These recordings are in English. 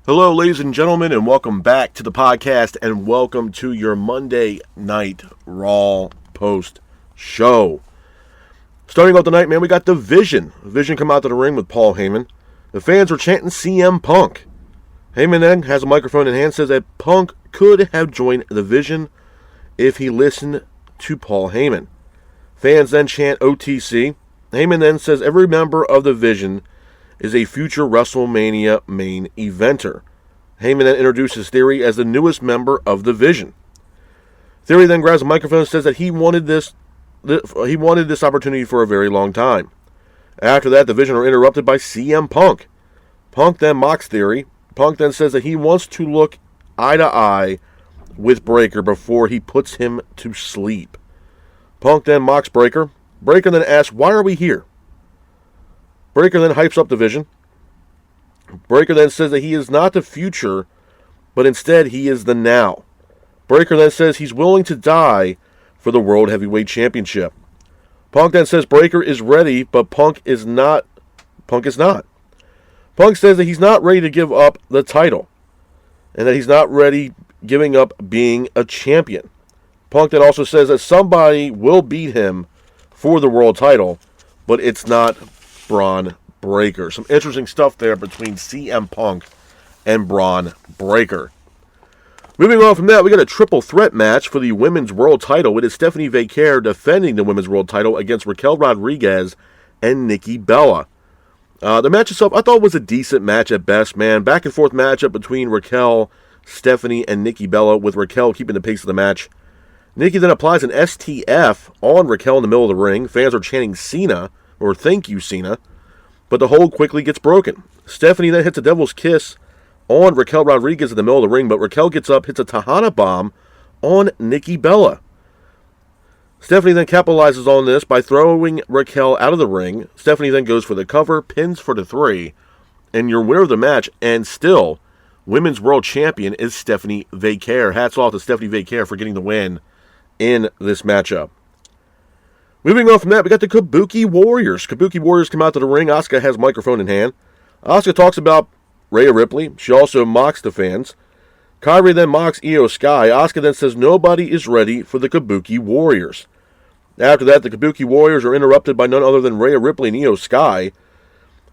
Hello, ladies and gentlemen, and welcome back to the podcast, and welcome to your Monday Night Raw post show. Starting off the night, man, we got the Vision. Vision come out to the ring with Paul Heyman. The fans were chanting CM Punk. Heyman then has a microphone in hand, says that Punk could have joined the Vision if he listened to Paul Heyman. Fans then chant OTC. Heyman then says every member of the Vision is a future WrestleMania main eventer. Heyman then introduces Theory as the newest member of the Vision. Theory then grabs a microphone and says that he wanted this opportunity for a very long time. After that, the Vision are interrupted by CM Punk. Punk then mocks Theory. Punk then says that he wants to look eye to eye with Breakker before he puts him to sleep. Punk then mocks Breakker. Breakker then asks, "Why are we here?" Breakker then hypes up the Vision. Breakker then says that he is not the future, but instead he is the now. Breakker then says he's willing to die for the World Heavyweight Championship. Punk then says Breakker is ready, but Punk is not. Punk says that he's not ready to give up the title, and that he's not ready giving up being a champion. Punk then also says that somebody will beat him for the world title, but it's not Braun Breaker. Some interesting stuff there between CM Punk and Braun Breaker. Moving on from that, we got a triple threat match for the women's world title. It is Stephanie Vaquer defending the women's world title against Raquel Rodriguez and Nikki Bella. The match itself, I thought, was a decent match at best, man. Back and forth matchup between Raquel, Stephanie, and Nikki Bella, with Raquel keeping the pace of the match. Nikki then applies an STF on Raquel in the middle of the ring. Fans are chanting Cena, or thank you, Cena. But the hold quickly gets broken. Stephanie then hits a devil's kiss on Raquel Rodriguez in the middle of the ring, but Raquel gets up, hits a Tejana bomb on Nikki Bella. Stephanie then capitalizes on this by throwing Raquel out of the ring. Stephanie then goes for the cover, pins for the 3, and your winner of the match, and still women's world champion, is Stephanie Vaquer. Hats off to Stephanie Vaquer for getting the win in this matchup. Moving on from that, we got the Kabuki Warriors. Kabuki Warriors come out to the ring. Asuka has a microphone in hand. Asuka talks about Rhea Ripley. She also mocks the fans. Kairi then mocks Io Sky. Asuka then says nobody is ready for the Kabuki Warriors. After that, the Kabuki Warriors are interrupted by none other than Rhea Ripley and Io Sky.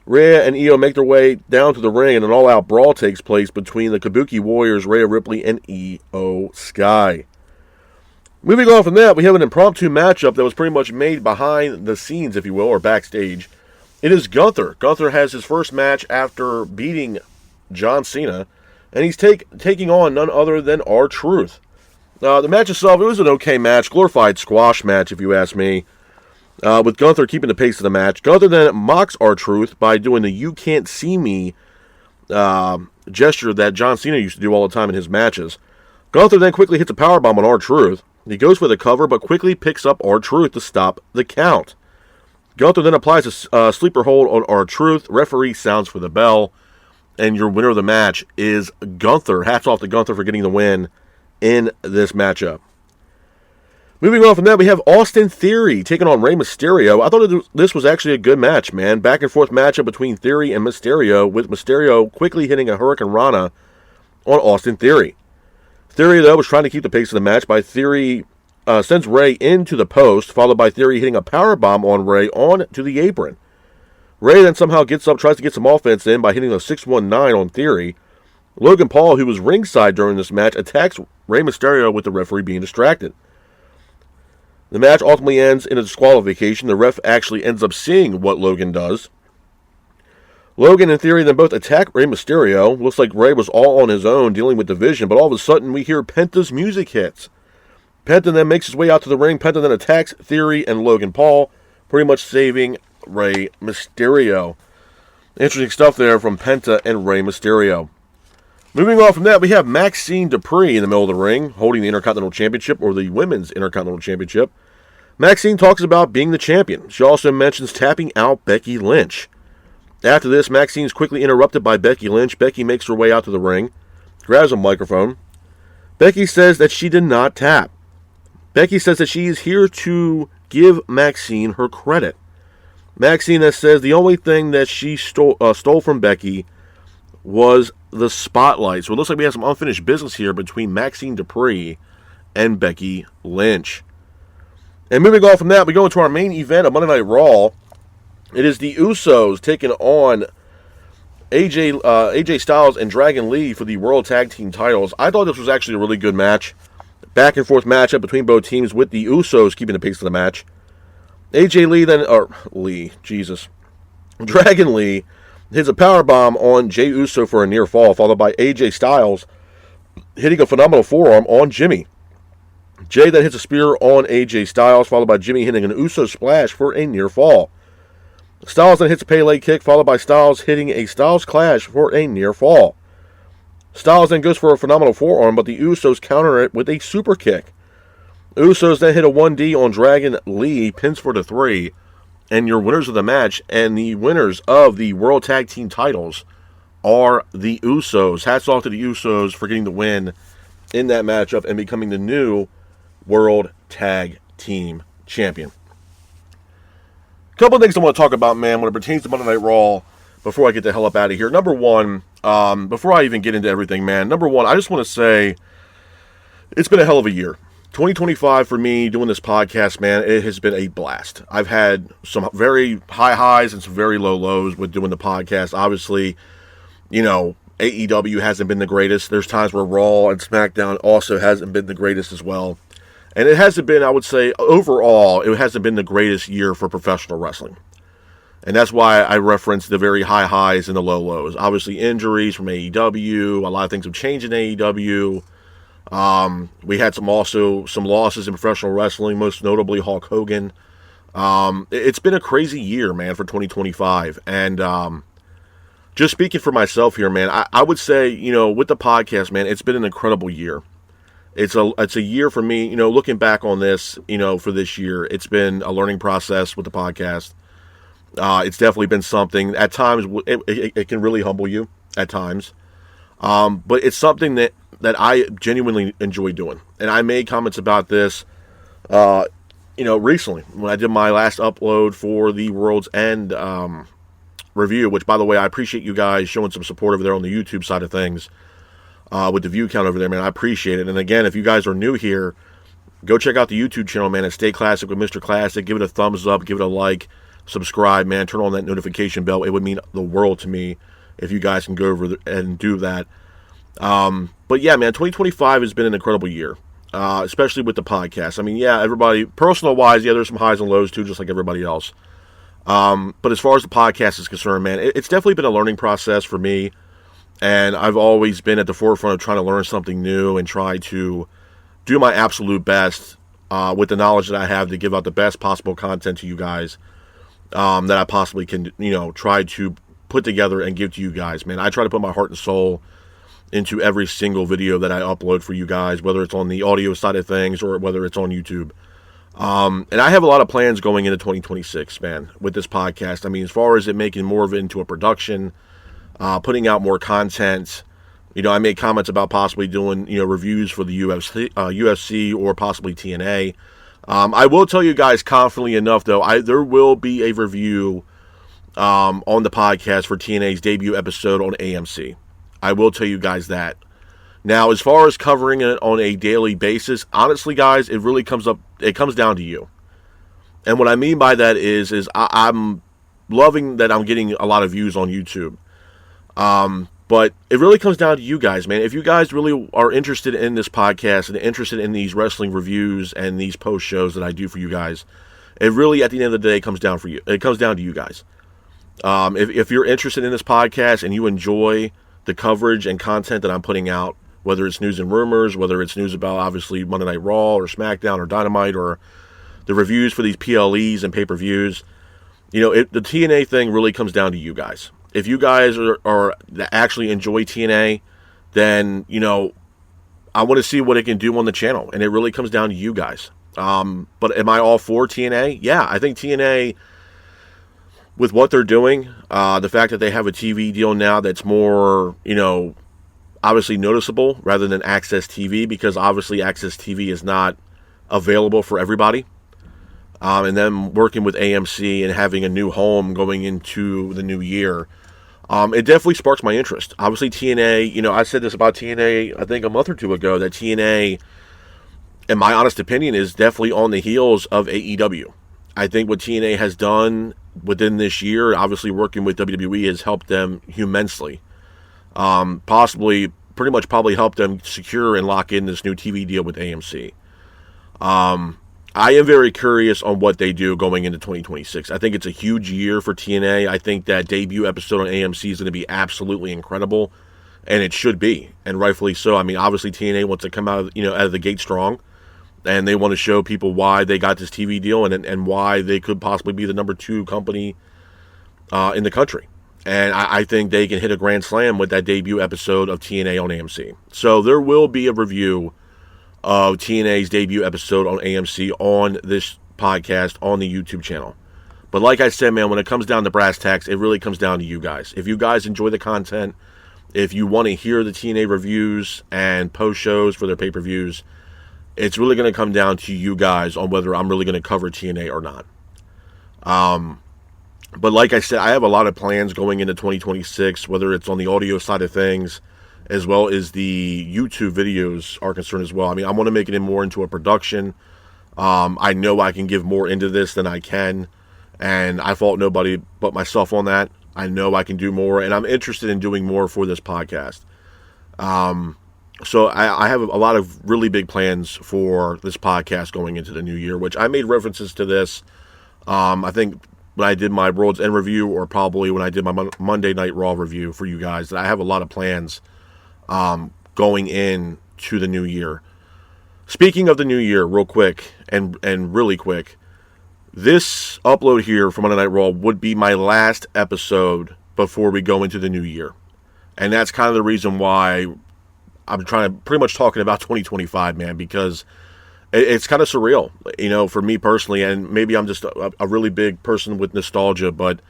Rhea and Io make their way down to the ring, and an all-out brawl takes place between the Kabuki Warriors, Rhea Ripley, and Io Sky. Moving on from that, we have an impromptu matchup that was pretty much made behind the scenes, if you will, or backstage. It is Gunther. Gunther has his first match after beating John Cena, and he's taking on none other than R-Truth. The match itself, it was an okay match, glorified squash match, if you ask me, with Gunther keeping the pace of the match. Gunther then mocks R-Truth by doing the "you can't see me" gesture that John Cena used to do all the time in his matches. Gunther then quickly hits a powerbomb on R-Truth. He goes for the cover, but quickly picks up R-Truth to stop the count. Gunther then applies a sleeper hold on R-Truth. Referee sounds for the bell, and your winner of the match is Gunther. Hats off to Gunther for getting the win in this matchup. Moving on from that, we have Austin Theory taking on Rey Mysterio. I thought this was actually a good match, man. Back and forth matchup between Theory and Mysterio, with Mysterio quickly hitting a Hurricane Rana on Austin Theory. Theory, though, was trying to keep the pace of the match by Theory sends Rey into the post, followed by Theory hitting a powerbomb on Rey onto the apron. Rey then somehow gets up, tries to get some offense in by hitting a 619 on Theory. Logan Paul, who was ringside during this match, attacks Rey Mysterio with the referee being distracted. The match ultimately ends in a disqualification. The ref actually ends up seeing what Logan does. Logan and Theory then both attack Rey Mysterio. Looks like Rey was all on his own dealing with the Vision, but all of a sudden we hear Penta's music hits. Penta then makes his way out to the ring. Penta then attacks Theory and Logan Paul, pretty much saving Rey Mysterio. Interesting stuff there from Penta and Rey Mysterio. Moving on from that, we have Maxine Dupree in the middle of the ring, holding the Intercontinental Championship, or the Women's Intercontinental Championship. Maxine talks about being the champion. She also mentions tapping out Becky Lynch. After this, Maxine's quickly interrupted by Becky Lynch. Becky makes her way out to the ring, grabs a microphone. Becky says that she did not tap. Becky says that she is here to give Maxine her credit. Maxine says the only thing that she stole from Becky was the Spotlight. So it looks like we have some unfinished business here between Maxine Dupree and Becky Lynch. And moving on from that, we go into our main event of Monday Night Raw. It is the Usos taking on AJ Styles and Dragon Lee for the World Tag Team titles. I thought this was actually a really good match. Back and forth matchup between both teams with the Usos keeping the pace of the match. Dragon Lee hits a powerbomb on Jey Uso for a near fall, followed by AJ Styles hitting a phenomenal forearm on Jimmy. Jey then hits a spear on AJ Styles, followed by Jimmy hitting an Uso splash for a near fall. Styles then hits a Pele kick, followed by Styles hitting a Styles Clash for a near fall. Styles then goes for a phenomenal forearm, but the Usos counter it with a super kick. Usos then hit a 1D on Dragon Lee, pins for the 3. And your winners of the match and the winners of the World Tag Team titles are the Usos. Hats off to the Usos for getting the win in that matchup and becoming the new World Tag Team Champion. A couple of things I want to talk about, man, when it pertains to Monday Night Raw before I get the hell up out of here. Number one, before I even get into everything, man, number one, I just want to say it's been a hell of a year. 2025 for me doing this podcast, man, it has been a blast. I've had some very high highs and some very low lows with doing the podcast. Obviously, you know, AEW hasn't been the greatest. There's times where Raw and SmackDown also hasn't been the greatest as well. And it hasn't been, I would say, overall, it hasn't been the greatest year for professional wrestling. And that's why I referenced the very high highs and the low lows. Obviously, injuries from AEW. A lot of things have changed in AEW. We had some losses in professional wrestling, most notably Hulk Hogan. It's been a crazy year, man, for 2025. And just speaking for myself here, man, I would say, you know, with the podcast, man, it's been an incredible year. It's a year for me, you know, looking back on this, you know, for this year, it's been a learning process with the podcast. It's definitely been something, at times, it can really humble you, at times. But it's something that I genuinely enjoy doing. And I made comments about this, you know, recently, when I did my last upload for the World's End review, which, by the way, I appreciate you guys showing some support over there on the YouTube side of things. With the view count over there, man, I appreciate it. And again, if you guys are new here, go check out the YouTube channel, man, and Stay Classic with Mr. Classic. Give it a thumbs up, give it a like, subscribe, man. Turn on that notification bell. It would mean the world to me if you guys can go over and do that. But yeah, man, 2025 has been an incredible year, especially with the podcast. I mean, yeah, everybody, personal-wise, yeah, there's some highs and lows too, just like everybody else. But as far as the podcast is concerned, man, it's definitely been a learning process for me. And I've always been at the forefront of trying to learn something new and try to do my absolute best with the knowledge that I have to give out the best possible content to you guys that I possibly can, you know, try to put together and give to you guys, man. I try to put my heart and soul into every single video that I upload for you guys, whether it's on the audio side of things or whether it's on YouTube. And I have a lot of plans going into 2026, man, with this podcast. I mean, as far as it making more of it into a production, putting out more content. You know, I made comments about possibly doing, you know, reviews for the UFC or possibly TNA. I will tell you guys confidently enough, though, there will be a review on the podcast for TNA's debut episode on AMC. I will tell you guys that. Now, as far as covering it on a daily basis, honestly, guys, it really comes down to you. And what I mean by that is I'm loving that I'm getting a lot of views on YouTube. But it really comes down to you guys, man. If you guys really are interested in this podcast and interested in these wrestling reviews and these post shows that I do for you guys, it really, at the end of the day, comes down for you. It comes down to you guys. If you're interested in this podcast and you enjoy the coverage and content that I'm putting out, whether it's news and rumors, whether it's news about, obviously, Monday Night Raw or SmackDown or Dynamite or the reviews for these PLEs and pay-per-views, you know, the TNA thing really comes down to you guys. If you guys are actually enjoy TNA, then, you know, I want to see what it can do on the channel. And it really comes down to you guys. But am I all for TNA? Yeah, I think TNA, with what they're doing, the fact that they have a TV deal now that's more, you know, obviously noticeable rather than Access TV, because obviously Access TV is not available for everybody. And then working with AMC and having a new home going into the new year, It definitely sparks my interest. Obviously, TNA, I said this about TNA, I think a month or two ago, that TNA, in my honest opinion, is definitely on the heels of AEW. I think what TNA has done within this year, obviously working with WWE, has helped them immensely. Probably helped them secure and lock in this new TV deal with AMC. I am very curious on what they do going into 2026. I think it's a huge year for TNA. I think that debut episode on AMC is going to be absolutely incredible, and it should be, and rightfully so. I mean, obviously TNA wants to come out of the gate strong, and they want to show people why they got this TV deal and why they could possibly be the number 2 company in the country. And I think they can hit a grand slam with that debut episode of TNA on AMC. So there will be a review of TNA's debut episode on AMC on this podcast on the YouTube channel. But like I said, man, when it comes down to brass tacks, it really comes down to you guys. If you guys enjoy the content, if you want to hear the TNA reviews and post shows for their pay-per-views, it's really going to come down to you guys on whether I'm really going to cover TNA or not. But like I said, I have a lot of plans going into 2026, whether it's on the audio side of things, as well as the YouTube videos are concerned as well. I mean, I want to make it more into a production. I know I can give more into this than I can, and I fault nobody but myself on that. I know I can do more, and I'm interested in doing more for this podcast. So I have a lot of really big plans for this podcast going into the new year, which I made references to this, I think, when I did my World's End review, or probably when I did my Monday Night Raw review for you guys, that I have a lot of plans going in to the new year. Speaking of the new year, real quick and really quick, this upload here for Monday Night Raw would be my last episode before we go into the new year. And that's kind of the reason why I'm pretty much talking about 2025, man, because it's kind of surreal, for me personally, and maybe I'm just a really big person with nostalgia, but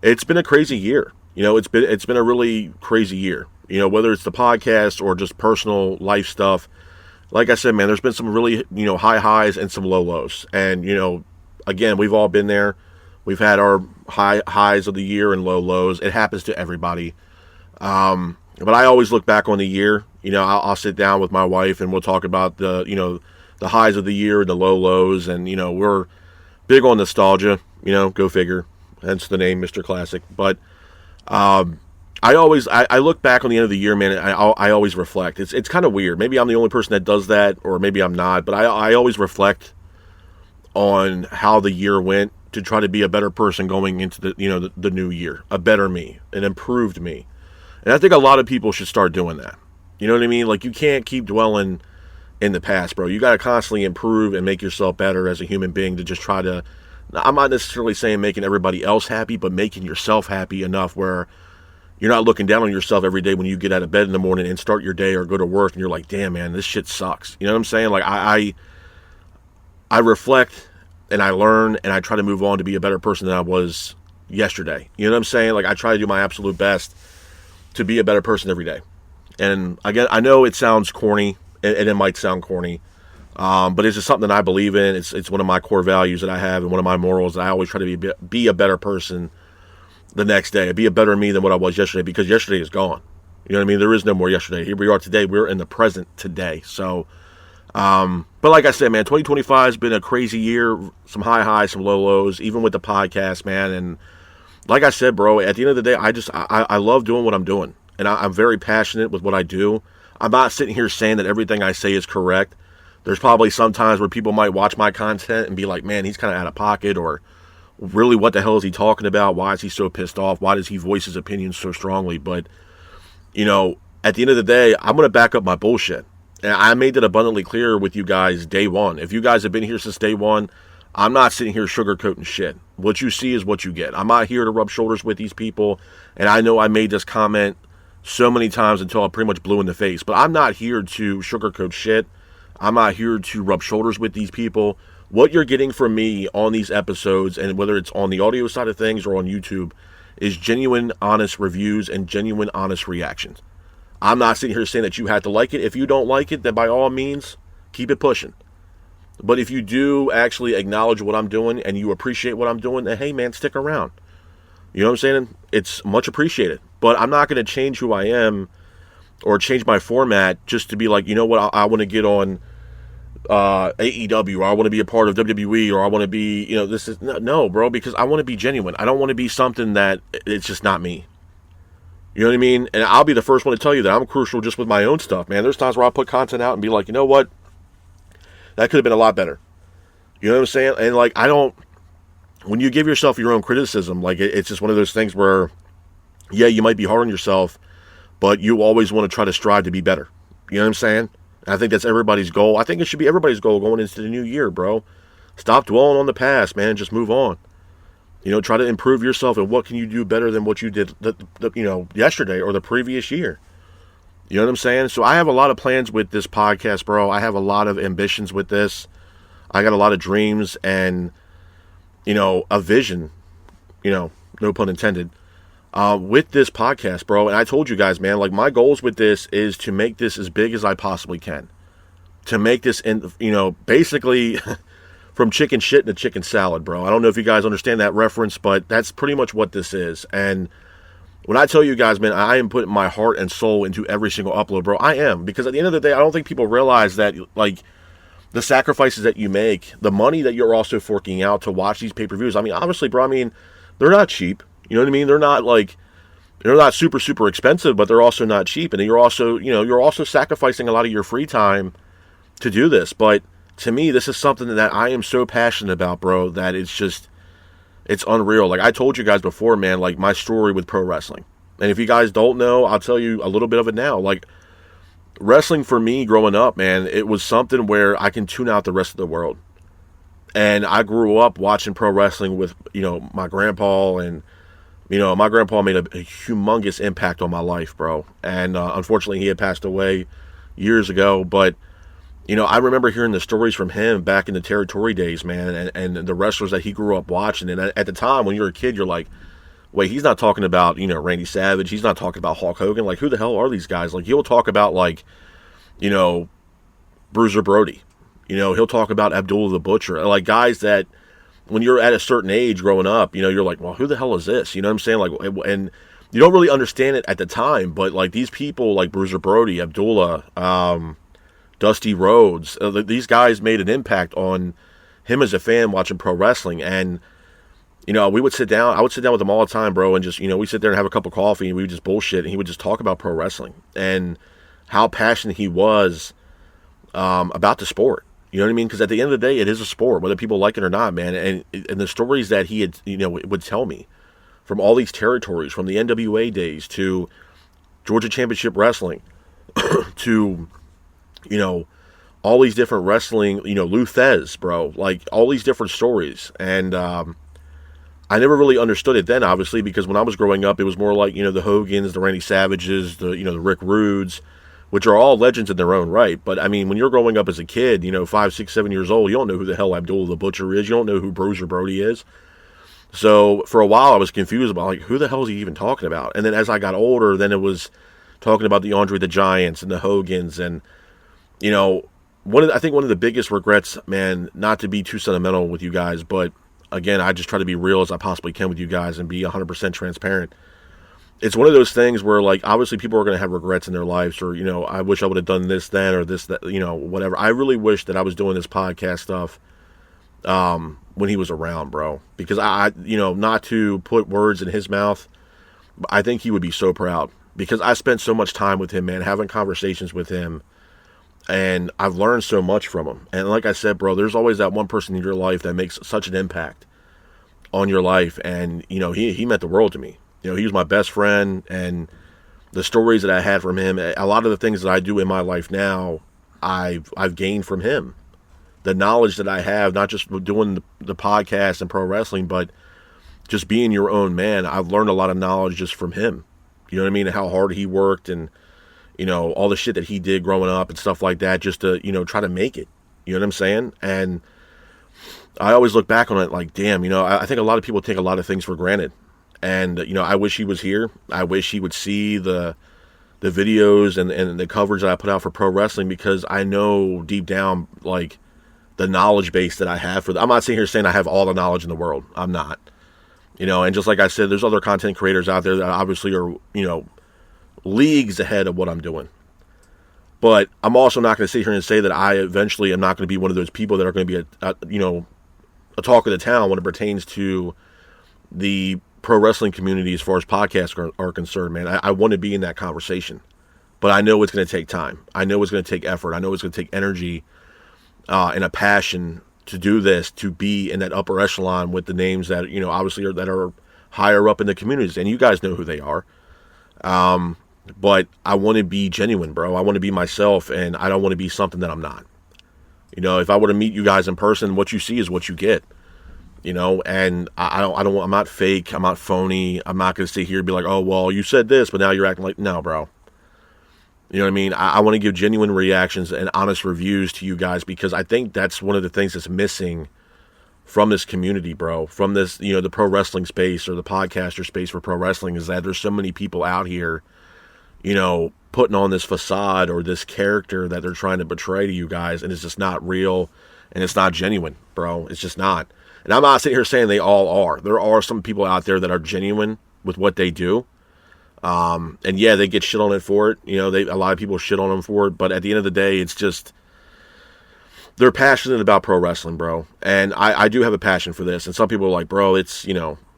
it's been a crazy year. It's been a really crazy year. Whether it's the podcast or just personal life stuff. Like I said, man, there's been some really, high highs and some low lows. And, again, we've all been there. We've had our high highs of the year and low lows. It happens to everybody. But I always look back on the year. I'll sit down with my wife and we'll talk about the highs of the year and the low lows. And, we're big on nostalgia, go figure. Hence the name, Mr. Classic. But I look back on the end of the year, man, and I always reflect. It's kind of weird. Maybe I'm the only person that does that, or maybe I'm not. But I always reflect on how the year went to try to be a better person going into the new year, a better me, an improved me. And I think a lot of people should start doing that. You know what I mean? Like, you can't keep dwelling in the past, bro. You got to constantly improve and make yourself better as a human being to just try to, I'm not necessarily saying making everybody else happy, but making yourself happy enough where you're not looking down on yourself every day when you get out of bed in the morning and start your day or go to work and you're like, damn, man, this shit sucks. You know what I'm saying? Like, I reflect and I learn and I try to move on to be a better person than I was yesterday. You know what I'm saying? Like, I try to do my absolute best to be a better person every day. And again, I know it sounds corny, and it might sound corny, but it's just something that I believe in. It's one of my core values that I have, and one of my morals that I always try to be a better person the next day, be a better me than what I was yesterday, because yesterday is gone. You know what I mean? There is no more yesterday. Here we are today. We're in the present today. So, but like I said, man, 2025 has been a crazy year. Some high highs, some low lows, even with the podcast, man. And like I said, bro, at the end of the day, I love doing what I'm doing. And I'm very passionate with what I do. I'm not sitting here saying that everything I say is correct. There's probably some times where people might watch my content and be like, man, he's kind of out of pocket, or really, what the hell is he talking about? Why is he so pissed off? Why does he voice his opinions so strongly? But, at the end of the day, I'm going to back up my bullshit. And I made that abundantly clear with you guys day one. If you guys have been here since day one, I'm not sitting here sugarcoating shit. What you see is what you get. I'm not here to rub shoulders with these people. And I know I made this comment so many times until I pretty much blew in the face. But I'm not here to sugarcoat shit. I'm not here to rub shoulders with these people. What you're getting from me on these episodes, and whether it's on the audio side of things or on YouTube, is genuine, honest reviews and genuine, honest reactions. I'm not sitting here saying that you have to like it. If you don't like it, then by all means, keep it pushing. But if you do actually acknowledge what I'm doing and you appreciate what I'm doing, then hey, man, stick around. You know what I'm saying? It's much appreciated. But I'm not going to change who I am or change my format just to be like, you know what, I want to get on AEW, or I want to be a part of WWE, or I want to be, this is, no, bro, because I want to be genuine. I don't want to be something that it's just not me. You know what I mean? And I'll be the first one to tell you that I'm crucial just with my own stuff, man. There's times where I'll put content out and be like, you know what, that could have been a lot better. You know what I'm saying? And like, when you give yourself your own criticism, like it's just one of those things where, yeah, you might be hard on yourself, but you always want to try to strive to be better. You know what I'm saying? And I think that's everybody's goal. I think it should be everybody's goal going into the new year, bro. Stop dwelling on the past, man. Just move on. Try to improve yourself, and what can you do better than what you did, yesterday or the previous year. You know what I'm saying? So I have a lot of plans with this podcast, bro. I have a lot of ambitions with this. I got a lot of dreams and, a vision, no pun intended, with this podcast, bro. And I told you guys, man, like my goals with this is to make this as big as I possibly can. To make this, basically from chicken shit to chicken salad, bro. I don't know if you guys understand that reference, but that's pretty much what this is. And when I tell you guys, man, I am putting my heart and soul into every single upload, bro. I am. Because at the end of the day, I don't think people realize that, like, the sacrifices that you make, the money that you're also forking out to watch these pay-per-views. I mean, obviously, bro, they're not cheap. You know what I mean? They're not super, super expensive, but they're also not cheap. And you're also sacrificing a lot of your free time to do this. But to me, this is something that I am so passionate about, bro, that it's unreal. Like I told you guys before, man, like my story with pro wrestling. And if you guys don't know, I'll tell you a little bit of it now. Like wrestling for me growing up, man, it was something where I can tune out the rest of the world. And I grew up watching pro wrestling with, my grandpa, and, my grandpa made a humongous impact on my life, bro. And unfortunately, he had passed away years ago. But, I remember hearing the stories from him back in the territory days, man, and the wrestlers that he grew up watching. And at the time, when you're a kid, you're like, wait, he's not talking about, Randy Savage. He's not talking about Hulk Hogan. Like, who the hell are these guys? Like, he'll talk about, like, Bruiser Brody. He'll talk about Abdullah the Butcher. Like, guys that, when you're at a certain age growing up, you're like, well, who the hell is this? You know what I'm saying? Like, and you don't really understand it at the time, but, like, these people, like Bruiser Brody, Abdullah, Dusty Rhodes, these guys made an impact on him as a fan watching pro wrestling. And, we would sit down. I would sit down with him all the time, bro, and just, we'd sit there and have a cup of coffee, and we would just bullshit, and he would just talk about pro wrestling and how passionate he was about the sport. You know what I mean? Because at the end of the day, it is a sport, whether people like it or not, man. And the stories that he had, would tell me from all these territories, from the NWA days to Georgia Championship Wrestling to, all these different wrestling, Lou Thez, bro, like all these different stories. And I never really understood it then, obviously, because when I was growing up, it was more like, the Hogans, the Randy Savages, the Rick Rudes, which are all legends in their own right. But, when you're growing up as a kid, 5, 6, 7 years old, you don't know who the hell Abdullah the Butcher is. You don't know who Bruiser Brody is. So, for a while, I was confused about, like, who the hell is he even talking about? And then as I got older, then it was talking about the Andre the Giants and the Hogans. And, I think one of the biggest regrets, man, not to be too sentimental with you guys, but, again, I just try to be real as I possibly can with you guys and be 100% transparent. It's one of those things where, like, obviously people are going to have regrets in their lives, or, I wish I would have done this then, or this, that, whatever. I really wish that I was doing this podcast stuff when he was around, bro. Because I not to put words in his mouth, I think he would be so proud. Because I spent so much time with him, man, having conversations with him, and I've learned so much from him. And like I said, bro, there's always that one person in your life that makes such an impact on your life. And, he meant the world to me. He was my best friend, and the stories that I had from him, a lot of the things that I do in my life now, I've gained from him. The knowledge that I have, not just doing the podcast and pro wrestling, but just being your own man. I've learned a lot of knowledge just from him. You know what I mean? How hard he worked, and, all the shit that he did growing up and stuff like that, just to, try to make it. You know what I'm saying? And I always look back on it like, damn, I think a lot of people take a lot of things for granted. And, I wish he was here. I wish he would see the videos and the coverage that I put out for pro wrestling, because I know deep down, like, the knowledge base that I have for I'm not sitting here saying I have all the knowledge in the world. I'm not. And just like I said, there's other content creators out there that obviously are, leagues ahead of what I'm doing. But I'm also not going to sit here and say that I eventually am not going to be one of those people that are going to be a talk of the town when it pertains to the pro wrestling community as far as podcasts are concerned, man. I want to be in that conversation. But I know it's going to take time. I know it's going to take effort. I know it's going to take energy and a passion to do this, to be in that upper echelon with the names that, obviously that are higher up in the communities. And you guys know who they are. But I want to be genuine, bro. I want to be myself, and I don't want to be something that I'm not. If I were to meet you guys in person, what you see is what you get. And I'm not fake. I'm not phony. I'm not going to sit here and be like, oh, well, you said this, but now you're acting like, no, bro. You know what I mean? I want to give genuine reactions and honest reviews to you guys, because I think that's one of the things that's missing from this community, bro. From this, the pro wrestling space or the podcaster space for pro wrestling, is that there's so many people out here, putting on this facade or this character that they're trying to portray to you guys, and it's just not real, and it's not genuine, bro. It's just not. And I'm not sitting here saying they all are. There are some people out there that are genuine with what they do. And yeah, they get shit on it for it. A lot of people shit on them for it, but at the end of the day, it's just, they're passionate about pro wrestling, bro. And I do have a passion for this. And some people are like, bro, it's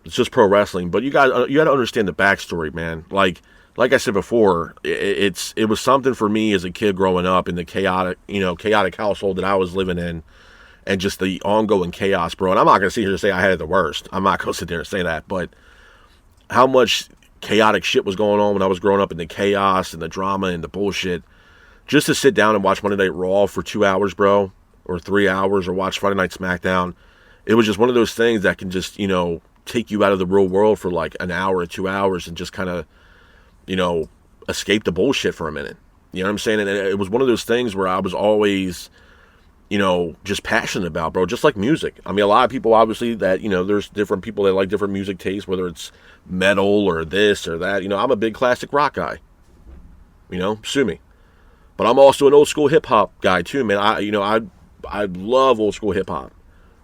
just pro wrestling. But you got to understand the backstory, man. Like I said before, it was something for me as a kid growing up in the chaotic household that I was living in, and just the ongoing chaos, bro. And I'm not going to sit here and say I had it the worst. I'm not going to sit there and say that, but how much chaotic shit was going on when I was growing up, in the chaos and the drama and the bullshit, just to sit down and watch Monday Night Raw for 2 hours, bro, or 3 hours, or watch Friday Night SmackDown. It was just one of those things that can just, take you out of the real world for like an hour or 2 hours and just kind of, escape the bullshit for a minute. You know what I'm saying? And it was one of those things where I was always, just passionate about, bro, just like music. I mean, a lot of people, obviously, that, there's different people that like different music tastes, whether it's metal or this or that. I'm a big classic rock guy. Sue me. But I'm also an old school hip hop guy too, man. I love old school hip hop.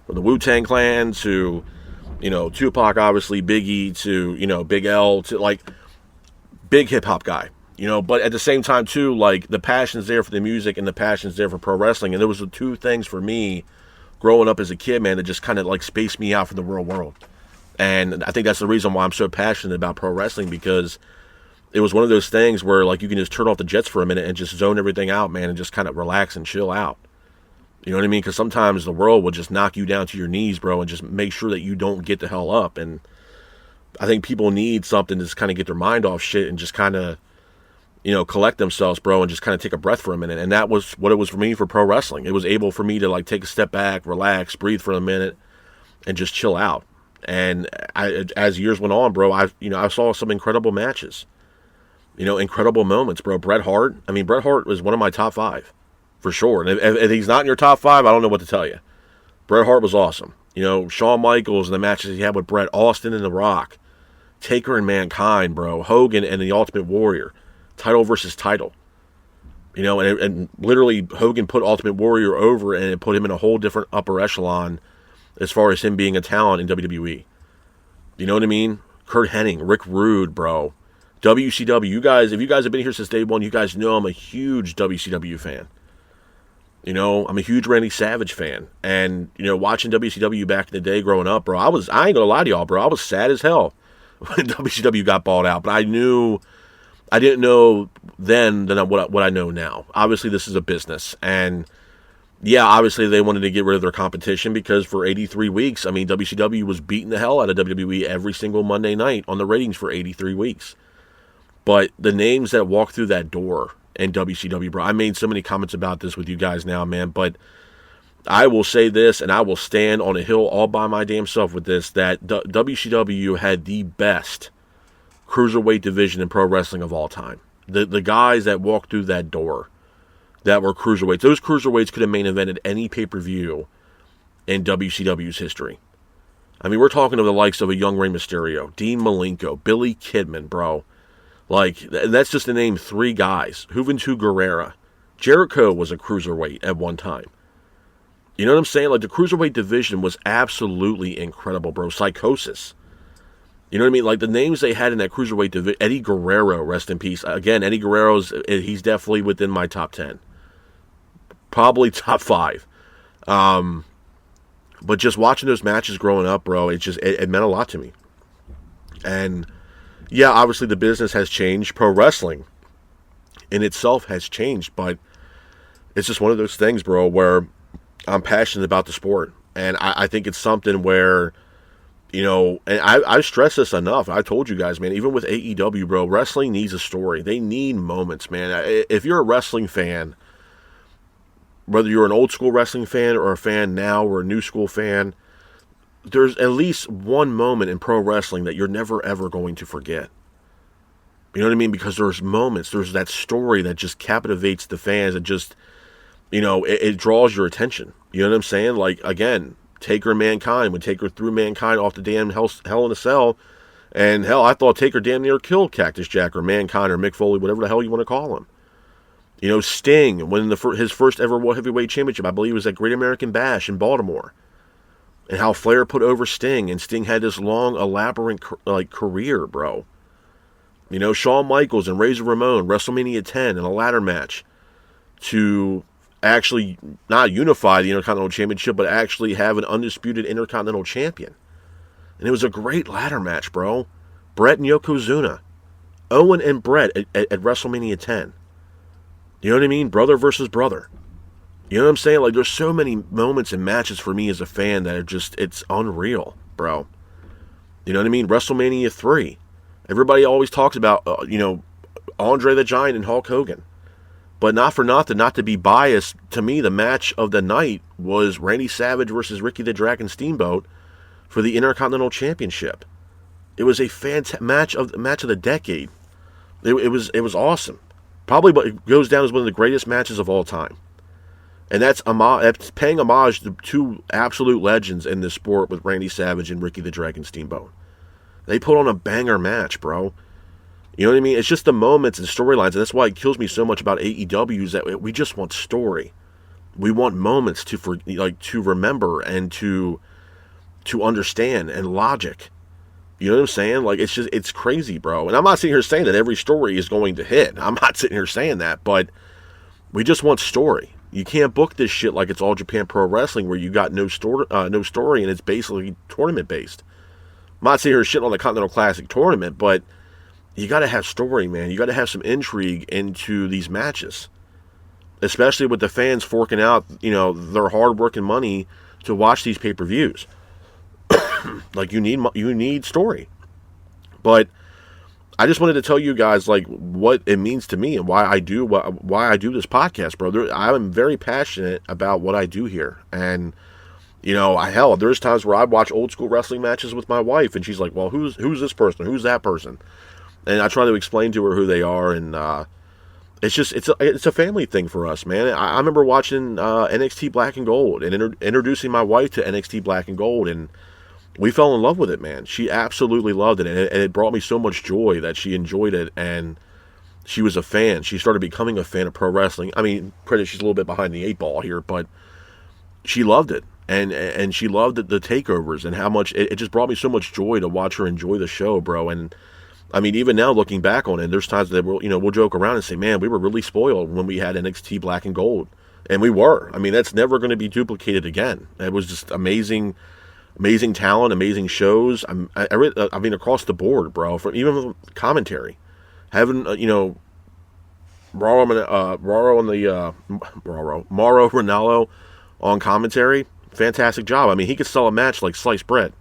From the Wu-Tang Clan to, Tupac, obviously, Biggie to, Big L to, like, big hip hop guy. But at the same time too, like, the passion's there for the music and the passion's there for pro wrestling. And there was the two things for me growing up as a kid, man, that just kind of like spaced me out from the real world. And I think that's the reason why I'm so passionate about pro wrestling, because it was one of those things where, like, you can just turn off the jets for a minute and just zone everything out, man, and just kind of relax and chill out. You know what I mean? Because sometimes the world will just knock you down to your knees, bro, and just make sure that you don't get the hell up. And I think people need something to just kind of get their mind off shit and just kind of, collect themselves, bro, and just kind of take a breath for a minute. And that was what it was for me for pro wrestling. It was able for me to, like, take a step back, relax, breathe for a minute, and just chill out. And as years went on, bro, I saw some incredible matches, incredible moments, bro. Bret Hart was one of my top 5, for sure. And if he's not in your top 5, I don't know what to tell you. Bret Hart was awesome. Shawn Michaels and the matches he had with Bret, Austin and The Rock, Taker and Mankind, bro, Hogan and the Ultimate Warrior, title versus title. And literally Hogan put Ultimate Warrior over, and it put him in a whole different upper echelon as far as him being a talent in WWE. You know what I mean? Kurt Hennig, Rick Rude, bro. WCW. You guys, if you guys have been here since day one, you guys know I'm a huge WCW fan. I'm a huge Randy Savage fan. And, watching WCW back in the day growing up, bro, I ain't gonna lie to y'all, bro, I was sad as hell when WCW got bought out. But I didn't know then than what I know now. Obviously, this is a business. And, yeah, obviously they wanted to get rid of their competition, because for 83 weeks, I mean, WCW was beating the hell out of WWE every single Monday night on the ratings for 83 weeks. But the names that walked through that door in WCW, bro, I made so many comments about this with you guys now, man, but I will say this, and I will stand on a hill all by my damn self with this, that WCW had the best cruiserweight division in pro wrestling of all time. The guys that walked through that door that were cruiserweights, those cruiserweights could have main evented any pay-per-view in WCW's history. I mean, we're talking of the likes of a young Rey Mysterio, Dean Malenko, Billy Kidman, bro. Like, that's just to name 3 guys. Juventud Guerrera. Jericho was a cruiserweight at one time. You know what I'm saying? Like, the cruiserweight division was absolutely incredible, bro. Psychosis. You know what I mean? Like the names they had in that cruiserweight division. Eddie Guerrero, rest in peace. Again, Eddie he's definitely within my top 10. Probably top 5. But just watching those matches growing up, bro, it meant a lot to me. And yeah, obviously the business has changed. Pro wrestling in itself has changed, but it's just one of those things, bro, where I'm passionate about the sport. And I think it's something where, you know, and I've stressed this enough. I told you guys, man, even with AEW, bro, wrestling needs a story. They need moments, man. If you're a wrestling fan, whether you're an old school wrestling fan or a fan now or a new school fan, there's at least one moment in pro wrestling that you're never ever going to forget. You know what I mean? Because there's moments, there's that story that just captivates the fans and just, you know, it draws your attention. You know what I'm saying? Like, again, Taker and Mankind, when Taker threw Mankind off the damn Hell in a Cell, and hell, I thought Taker damn near killed Cactus Jack or Mankind or Mick Foley, whatever the hell you want to call him. You know, Sting, winning his first ever World Heavyweight Championship, I believe it was at Great American Bash in Baltimore. And how Flair put over Sting, and Sting had this long, elaborate career, bro. You know, Shawn Michaels and Razor Ramon, WrestleMania 10 in a ladder match to actually not unify the Intercontinental Championship, but actually have an undisputed Intercontinental Champion. And it was a great ladder match, bro. Bret and Yokozuna. Owen and Bret at WrestleMania 10. You know what I mean? Brother versus brother. You know what I'm saying? Like, there's so many moments and matches for me as a fan that are just, it's unreal, bro. You know what I mean? WrestleMania 3. Everybody always talks about, Andre the Giant and Hulk Hogan. But not for nothing, not to be biased, to me, the match of the night was Randy Savage versus Ricky the Dragon Steamboat for the Intercontinental Championship. It was a fantastic match of the decade. It was awesome. Probably what goes down as one of the greatest matches of all time. And that's paying homage to two absolute legends in this sport with Randy Savage and Ricky the Dragon Steamboat. They put on a banger match, bro. You know what I mean? It's just the moments and storylines, and that's why it kills me so much about AEW is that we just want story. We want moments to remember and to understand and logic. You know what I'm saying? Like, it's crazy, bro. And I'm not sitting here saying that every story is going to hit. I'm not sitting here saying that, but we just want story. You can't book this shit like it's All Japan Pro Wrestling where you got no story and it's basically tournament based. I'm not sitting here shitting on the Continental Classic tournament, but you got to have story, man. You got to have some intrigue into these matches, especially with the fans forking out, their hard-working money to watch these pay-per-views. Like, you need story. But I just wanted to tell you guys, like, what it means to me and why I do this podcast, bro. I'm very passionate about what I do here, and there's times where I watch old school wrestling matches with my wife, and she's like, "Well, who's this person? Who's that person?" And I try to explain to her who they are, and it's a family thing for us, man. I remember watching NXT Black and Gold and introducing my wife to NXT Black and Gold, and we fell in love with it, man. She absolutely loved it, and it brought me so much joy that she enjoyed it, and she was a fan. She started becoming a fan of pro wrestling. I mean, she's a little bit behind the 8 ball here, but she loved it, and she loved the takeovers and how much it just brought me so much joy to watch her enjoy the show, bro. And I mean, even now looking back on it, there's times that we'll joke around and say, man, we were really spoiled when we had NXT Black and Gold, and we were. I mean, that's never going to be duplicated again. It was just amazing talent, amazing shows. I mean, across the board, bro. Even commentary, having Mauro Ranallo on commentary, fantastic job. I mean, he could sell a match like sliced bread.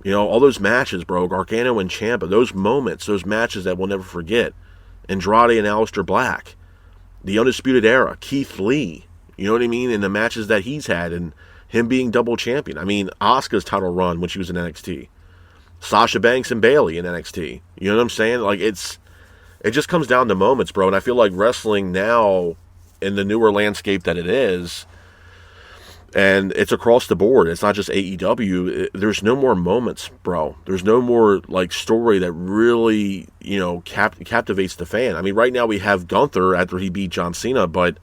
All those matches, bro, Gargano and Ciampa, those moments, those matches that we'll never forget. Andrade and Aleister Black, the Undisputed Era, Keith Lee, you know what I mean? And the matches that he's had, and him being double champion. I mean, Asuka's title run when she was in NXT. Sasha Banks and Bayley in NXT. You know what I'm saying? Like, it just comes down to moments, bro. And I feel like wrestling now, in the newer landscape that it is, and it's across the board. It's not just AEW. There's no more moments, bro. There's no more, like, story that really, captivates the fan. I mean, right now we have Gunther after he beat John Cena, but,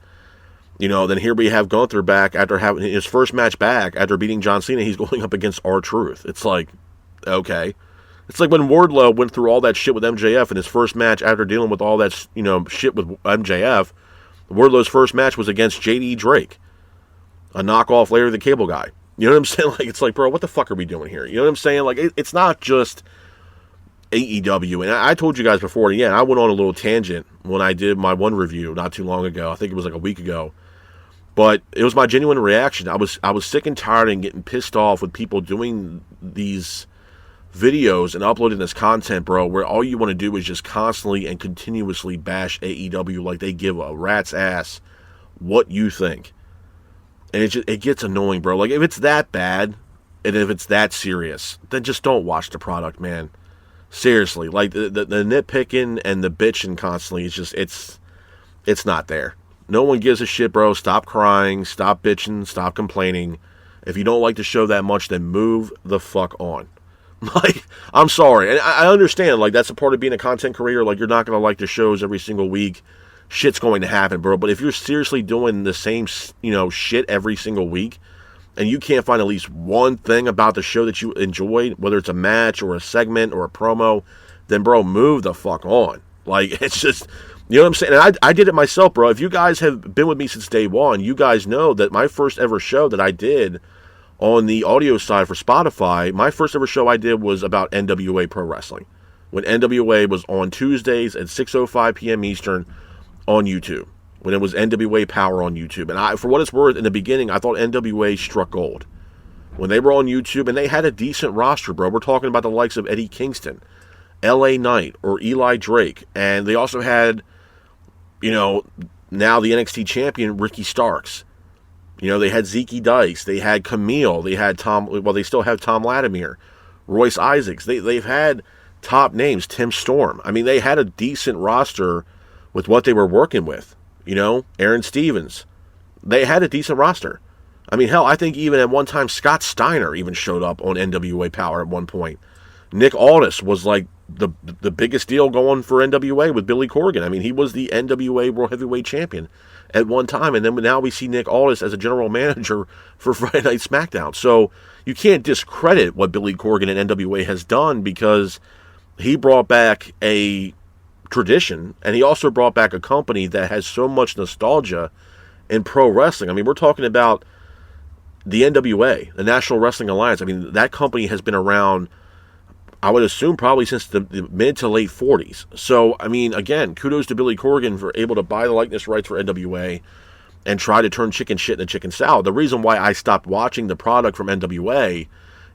then here we have Gunther back after having his first match back after beating John Cena. He's going up against R-Truth. It's like, okay. It's like when Wardlow went through all that shit with MJF in his first match after dealing with all that, shit with MJF. Wardlow's first match was against JD Drake, a knockoff Larry the Cable Guy. You know what I'm saying? Like, it's like, bro, what the fuck are we doing here? You know what I'm saying? Like, it's not just AEW. And I told you guys before, and yeah, I went on a little tangent when I did my one review not too long ago. I think it was like a week ago. But it was my genuine reaction. I was sick and tired and getting pissed off with people doing these videos and uploading this content, bro, where all you want to do is just constantly and continuously bash AEW like they give a rat's ass what you think. And it gets annoying, bro. Like, if it's that bad and if it's that serious, then just don't watch the product, man. Seriously. Like, the nitpicking and the bitching constantly is just, it's not there. No one gives a shit, bro. Stop crying. Stop bitching. Stop complaining. If you don't like the show that much, then move the fuck on. Like, I'm sorry. And I understand, like, that's a part of being a content creator. Like, you're not going to like the shows every single week. Shit's going to happen, bro. But if you're seriously doing the same, shit every single week, and you can't find at least one thing about the show that you enjoyed, whether it's a match or a segment or a promo, then, bro, move the fuck on. Like, it's just, you know what I'm saying? And I did it myself, bro. If you guys have been with me since day one, you guys know that my first ever show that I did on the audio side for Spotify, my first ever show I did was about NWA Pro Wrestling. When NWA was on Tuesdays at 6:05 p.m. Eastern on YouTube. When it was NWA Power on YouTube. And for what it's worth, in the beginning, I thought NWA struck gold. When they were on YouTube, and they had a decent roster, bro. We're talking about the likes of Eddie Kingston, LA Knight, or Eli Drake. And they also had, now the NXT champion, Ricky Starks. They had Zeke Dice, they had Camille, they had they still have Tom Latimer, Royce Isaacs. They've had top names, Tim Storm. I mean, they had a decent roster with what they were working with. Aaron Stevens. They had a decent roster. I mean, hell, I think even at one time, Scott Steiner even showed up on NWA Power at one point. Nick Aldis was like the biggest deal going for NWA with Billy Corgan. I mean, he was the NWA World Heavyweight Champion at one time, and then now we see Nick Aldis as a general manager for Friday Night SmackDown. So you can't discredit what Billy Corgan and NWA has done, because he brought back a tradition, and he also brought back a company that has so much nostalgia in pro wrestling. I mean, we're talking about the NWA, the National Wrestling Alliance. I mean, that company has been around, I would assume, probably since the mid to late 40s. So, I mean, again, kudos to Billy Corgan for able to buy the likeness rights for NWA and try to turn chicken shit into chicken salad. The reason why I stopped watching the product from NWA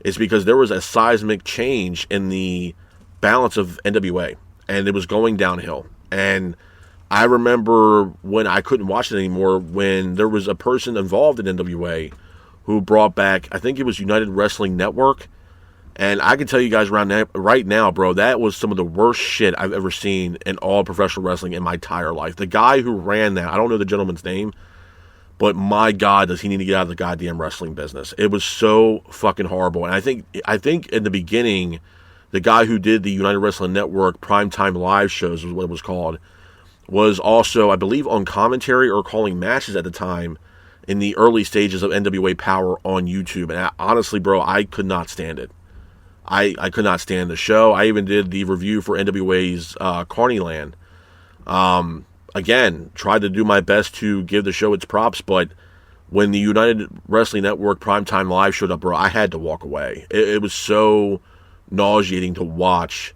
is because there was a seismic change in the balance of NWA, and it was going downhill. And I remember when I couldn't watch it anymore, when there was a person involved in NWA who brought back, I think it was United Wrestling Network. And I can tell you guys right now, bro, that was some of the worst shit I've ever seen in all professional wrestling in my entire life. The guy who ran that, I don't know the gentleman's name, but my God, does he need to get out of the goddamn wrestling business. It was so fucking horrible. And I think in the beginning, the guy who did the United Wrestling Network Primetime Live shows, was what it was called, was also, I believe, on commentary or calling matches at the time in the early stages of NWA Power on YouTube. And honestly, bro, I could not stand it. I could not stand the show. I even did the review for NWA's Carneyland. Again, tried to do my best to give the show its props, but when the United Wrestling Network Primetime Live showed up, bro, I had to walk away. It was so nauseating to watch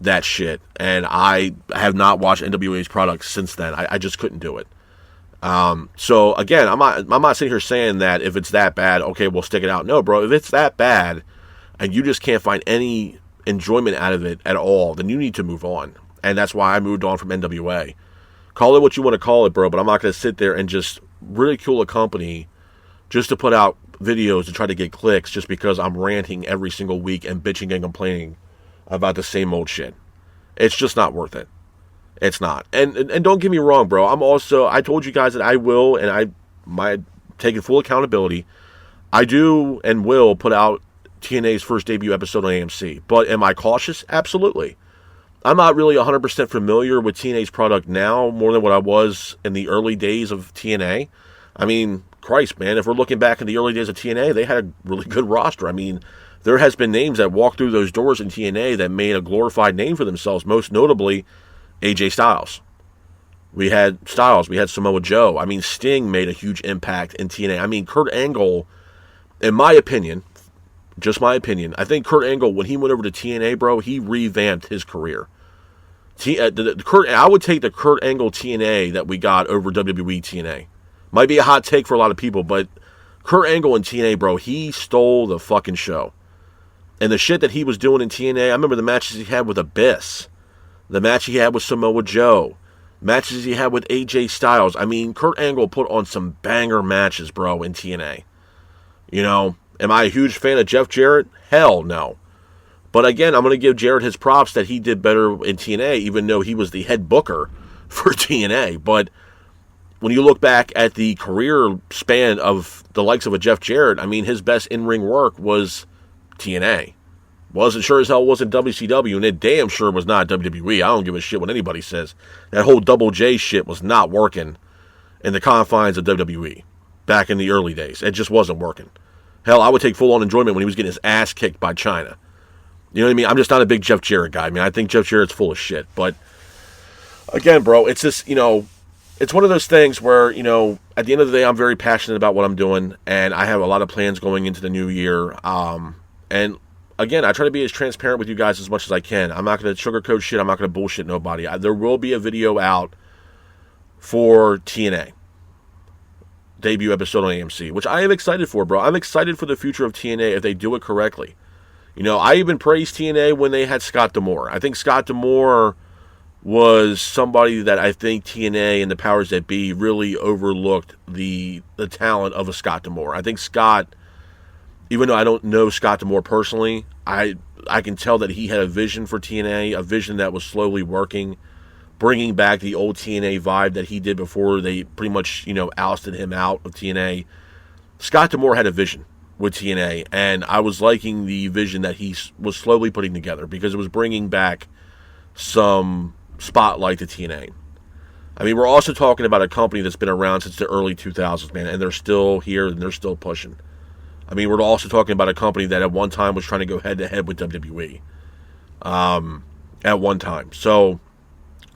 that shit, and I have not watched NWA's products since then. I just couldn't do it. So again, I'm not sitting here saying that if it's that bad, okay, we'll stick it out. No, bro, if it's that bad and you just can't find any enjoyment out of it at all, then you need to move on. And that's why I moved on from NWA. Call it what you want to call it, bro, but I'm not going to sit there and just ridicule a company just to put out videos to try to get clicks just because I'm ranting every single week and bitching and complaining about the same old shit. It's just not worth it. It's not. And don't get me wrong, bro. I told you guys that I will, and I'm taking full accountability. I do and will put out TNA's first debut episode on AMC. But am I cautious? Absolutely. I'm not really 100% familiar with TNA's product now, more than what I was in the early days of TNA. I mean, Christ, man, if we're looking back in the early days of TNA, they had a really good roster. I mean, there has been names that walked through those doors in TNA that made a glorified name for themselves, most notably AJ Styles. We had Styles, we had Samoa Joe. I mean, Sting made a huge impact in TNA. I mean, Kurt Angle, in my opinion, just my opinion, I think Kurt Angle, when he went over to TNA, bro, he revamped his career. I would take the Kurt Angle TNA that we got over WWE TNA. Might be a hot take for a lot of people, but Kurt Angle in TNA, bro, he stole the fucking show. And the shit that he was doing in TNA, I remember the matches he had with Abyss, the match he had with Samoa Joe, matches he had with AJ Styles. I mean, Kurt Angle put on some banger matches, bro, in TNA. You know, am I a huge fan of Jeff Jarrett? Hell no. But again, I'm going to give Jarrett his props that he did better in TNA, even though he was the head booker for TNA. But when you look back at the career span of the likes of a Jeff Jarrett, I mean, his best in-ring work was TNA. Wasn't sure as hell wasn't WCW, and it damn sure was not WWE. I don't give a shit what anybody says. That whole Double J shit was not working in the confines of WWE back in the early days. It just wasn't working. Hell, I would take full-on enjoyment when he was getting his ass kicked by China. You know what I mean? I'm just not a big Jeff Jarrett guy. I mean, I think Jeff Jarrett's full of shit. But, again, bro, it's just, you know, it's one of those things where, you know, at the end of the day, I'm very passionate about what I'm doing, and I have a lot of plans going into the new year. And, again, I try to be as transparent with you guys as much as I can. I'm not going to sugarcoat shit. I'm not going to bullshit nobody. There will be a video out for TNA. Debut episode on AMC, which I am excited for, bro. I'm excited for the future of TNA if they do it correctly. You know, I even praised TNA when they had Scott D'Amore. I think Scott D'Amore was somebody that I think TNA and the powers that be really overlooked the talent of a Scott D'Amore. I think Scott, even though I don't know Scott D'Amore personally, I can tell that he had a vision for TNA, a vision that was slowly working, bringing back the old TNA vibe that he did before they pretty much, you know, ousted him out of TNA. Scott D'Amore had a vision with TNA, and I was liking the vision that he was slowly putting together because it was bringing back some spotlight to TNA. I mean, we're also talking about a company that's been around since the early 2000s, man, and they're still here and they're still pushing. I mean, we're also talking about a company that at one time was trying to go head-to-head with WWE at one time. So,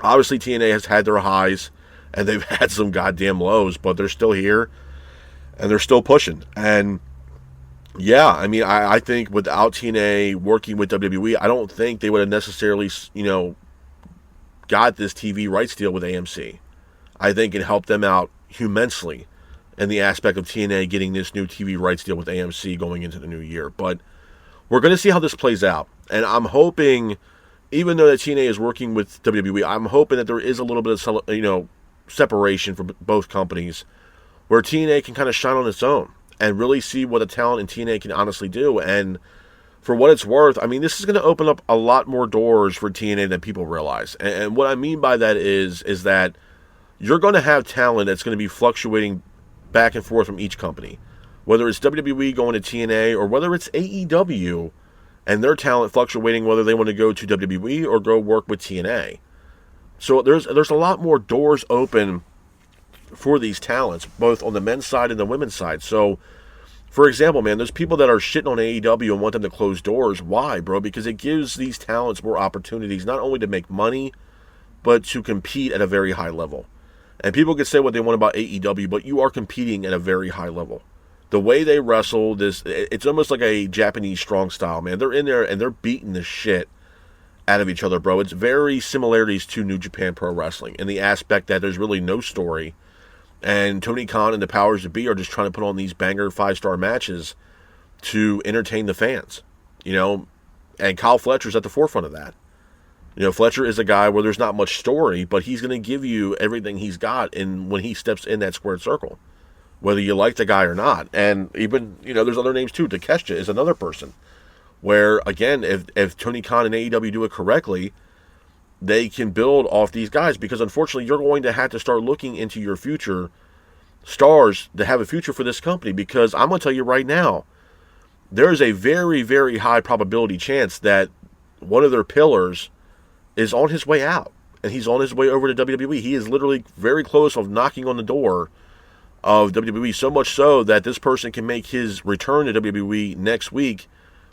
obviously, TNA has had their highs, and they've had some goddamn lows, but they're still here, and they're still pushing. And yeah, I mean, I think without TNA working with WWE, I don't think they would have necessarily, you know, got this TV rights deal with AMC. I think it helped them out immensely in the aspect of TNA getting this new TV rights deal with AMC going into the new year. But we're going to see how this plays out. And I'm hoping, even though that TNA is working with WWE, I'm hoping that there is a little bit of, you know, separation for both companies where TNA can kind of shine on its own and really see what a talent in TNA can honestly do. And for what it's worth, I mean, this is going to open up a lot more doors for TNA than people realize. And what I mean by that is that you're going to have talent that's going to be fluctuating back and forth from each company. Whether it's WWE going to TNA or whether it's AEW and their talent fluctuating whether they want to go to WWE or go work with TNA. So there's a lot more doors open for these talents, both on the men's side and the women's side. So, for example, man, there's people that are shitting on AEW and want them to close doors. Why, bro? Because it gives these talents more opportunities, not only to make money, but to compete at a very high level. And people can say what they want about AEW, but you are competing at a very high level. The way they wrestle, it's almost like a Japanese strong style, man. They're in there and they're beating the shit out of each other, bro. It's very similarities to New Japan Pro Wrestling in the aspect that there's really no story. And Tony Khan and the powers that be are just trying to put on these banger 5-star matches to entertain the fans, you know. And Kyle Fletcher's at the forefront of that. You know, Fletcher is a guy where there's not much story, but he's going to give you everything he's got when he steps in that squared circle, whether you like the guy or not. And even, you know, there's other names too. Takeshita is another person where, again, if Tony Khan and AEW do it correctly, they can build off these guys, because unfortunately you're going to have to start looking into your future stars to have a future for this company, because I'm going to tell you right now, there is a very, very high probability chance that one of their pillars is on his way out, and he's on his way over to WWE. He is literally very close of knocking on the door of WWE, so much so that this person can make his return to WWE next week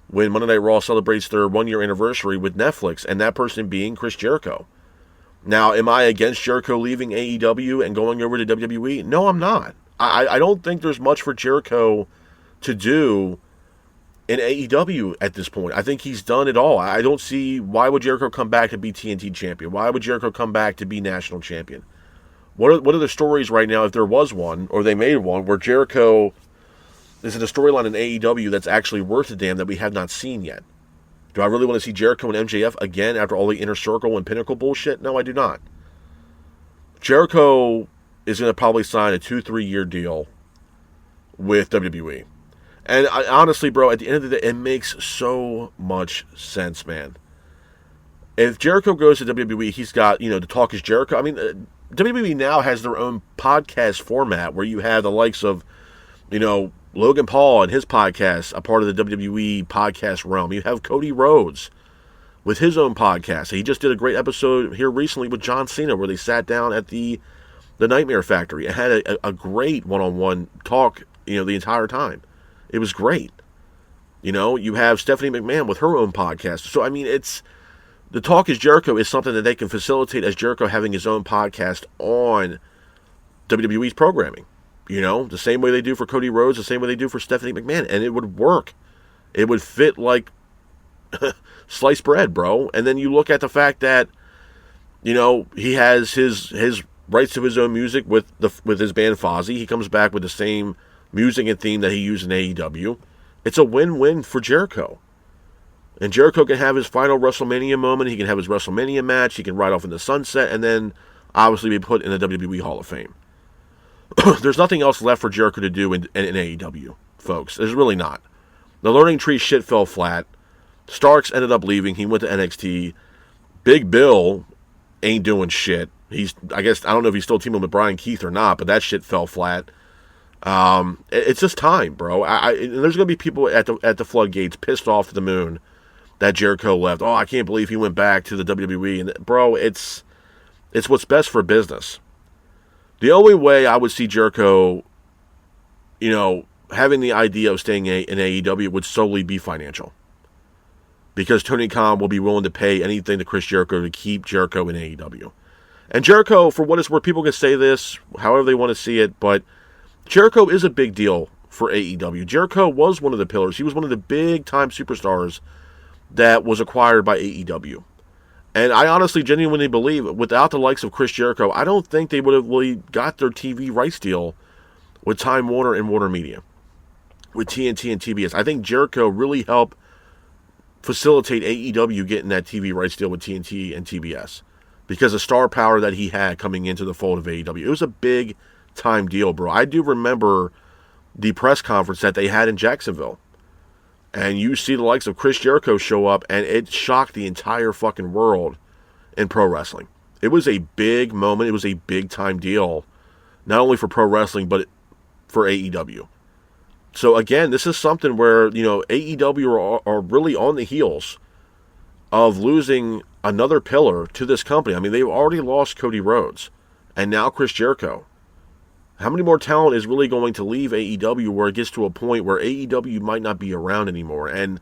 when Monday Night Raw celebrates their 1-year anniversary with Netflix, and that person being Chris Jericho. Now, am I against Jericho leaving AEW and going over to WWE? No, I'm not. I don't think there's much for Jericho to do in AEW at this point. I think he's done it all. I don't see why would Jericho come back to be TNT champion. Why would Jericho come back to be national champion? What are the stories right now, if there was one, or they made one, where Jericho is in a storyline in AEW that's actually worth a damn that we have not seen yet? Do I really want to see Jericho and MJF again after all the Inner Circle and Pinnacle bullshit? No, I do not. Jericho is going to probably sign a 2-3 year deal with WWE. And honestly, bro, at the end of the day, it makes so much sense, man. If Jericho goes to WWE, he's got, The Talk is Jericho. I mean, WWE now has their own podcast format where you have the likes of, Logan Paul and his podcast, a part of the WWE podcast realm. You have Cody Rhodes with his own podcast. He just did a great episode here recently with John Cena where they sat down at the Nightmare Factory and had a great one-on-one talk, the entire time. It was great. You have Stephanie McMahon with her own podcast. So, I mean, The Talk is Jericho is something that they can facilitate as Jericho having his own podcast on WWE's programming. The same way they do for Cody Rhodes, the same way they do for Stephanie McMahon. And it would work. It would fit like sliced bread, bro. And then you look at the fact that, he has his rights to his own music with his band Fozzy. He comes back with the same music and theme that he used in AEW. It's a win-win for Jericho. And Jericho can have his final WrestleMania moment. He can have his WrestleMania match. He can ride off in the sunset and then obviously be put in the WWE Hall of Fame. There's nothing else left for Jericho to do in AEW, folks. There's really not. The learning tree shit fell flat. Starks ended up leaving. He went to NXT. Big Bill ain't doing shit. I don't know if he's still teaming with Brian Keith or not, but that shit fell flat. It's just time, bro. There's going to be people at the floodgates pissed off to the moon that Jericho left. Oh, I can't believe he went back to the WWE. And bro, it's what's best for business. The only way I would see Jericho, having the idea of staying in AEW would solely be financial. Because Tony Khan will be willing to pay anything to Chris Jericho to keep Jericho in AEW. And Jericho, for what it's worth, people can say this however they want to see it, but Jericho is a big deal for AEW. Jericho was one of the pillars. He was one of the big-time superstars that was acquired by AEW. And I honestly, genuinely believe, without the likes of Chris Jericho, I don't think they would have really got their TV rights deal with Time Warner and Warner Media, with TNT and TBS. I think Jericho really helped facilitate AEW getting that TV rights deal with TNT and TBS because of star power that he had coming into the fold of AEW. It was a big-time deal, bro. I do remember the press conference that they had in Jacksonville. And you see the likes of Chris Jericho show up, and it shocked the entire fucking world in pro wrestling. It was a big moment. It was a big-time deal, not only for pro wrestling, but for AEW. So, again, this is something where, AEW are really on the heels of losing another pillar to this company. I mean, they've already lost Cody Rhodes, and now Chris Jericho. How many more talent is really going to leave AEW where it gets to a point where AEW might not be around anymore? And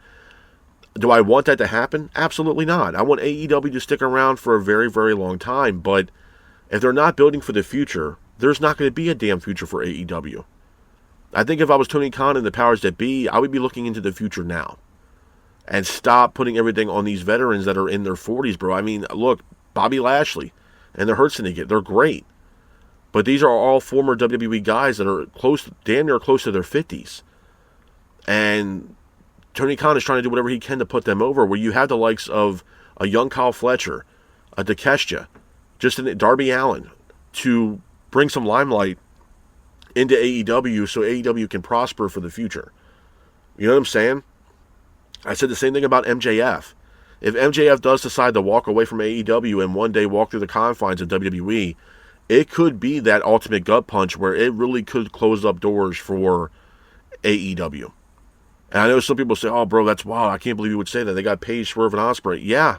do I want that to happen? Absolutely not. I want AEW to stick around for a very, very long time. But if they're not building for the future, there's not going to be a damn future for AEW. I think if I was Tony Khan and the powers that be, I would be looking into the future now. And stop putting everything on these veterans that are in their 40s, bro. I mean, look, Bobby Lashley and the Hurt Syndicate, they're great. But these are all former WWE guys that are damn near close to their 50s. And Tony Khan is trying to do whatever he can to put them over, where you have the likes of a young Kyle Fletcher, a Takeshita, just an Darby Allin, to bring some limelight into AEW so AEW can prosper for the future. You know what I'm saying? I said the same thing about MJF. If MJF does decide to walk away from AEW and one day walk through the confines of WWE, it could be that ultimate gut punch where it really could close up doors for AEW. And I know some people say, oh, bro, that's wild. I can't believe you would say that. They got Paige, Swerve, and Ospreay. Yeah,